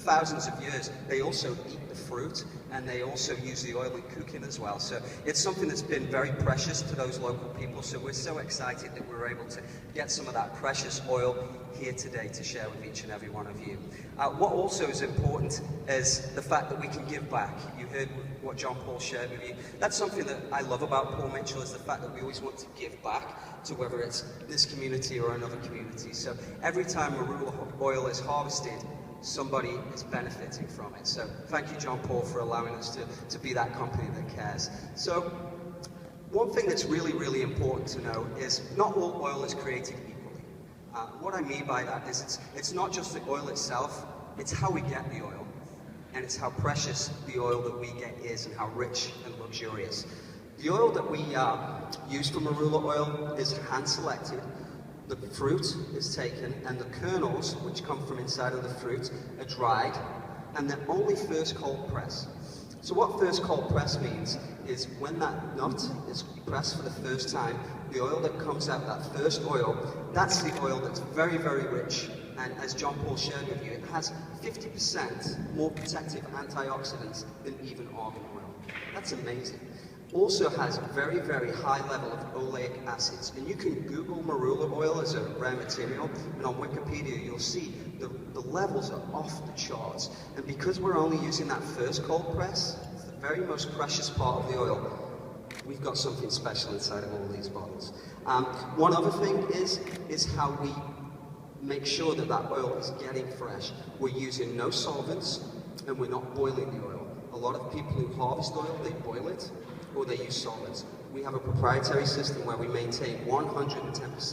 thousands of years, they also eat the fruit, and they also use the oil in cooking as well. So it's something that's been very precious to those local people. So we're so excited that we're able to get some of that precious oil here today to share with each and every one of you. What also is important is the fact that we can give back. You heard what John Paul shared with you. That's something that I love about Paul Mitchell, is the fact that we always want to give back to whether it's this community or another community. So every time marula oil is harvested, somebody is benefiting from it. So thank you, John Paul, for allowing us to be that company that cares. So one thing that's really, really important to know is not all oil is created equally. What I mean by that is it's not just the oil itself, it's how we get the oil. And it's how precious the oil that we get is, and how rich and luxurious. The oil that we use for marula oil is hand selected. The fruit is taken, and the kernels, which come from inside of the fruit, are dried, and they're only first cold press. So what first cold press means is when that nut is pressed for the first time, the oil that comes out, that first oil, that's the oil that's very, very rich. And as John Paul shared with you, it has 50% more protective antioxidants than even argan oil. That's amazing. Also has a very, very high level of oleic acids. And you can Google marula oil as a rare material, and on Wikipedia you'll see the levels are off the charts. And because we're only using that first cold press, it's the very most precious part of the oil, we've got something special inside of all these bottles. One other thing is how we make sure that that oil is getting fresh. We're using no solvents, and we're not boiling the oil. A lot of people who harvest oil, they boil it, or they use solvents. We have a proprietary system where we maintain 110%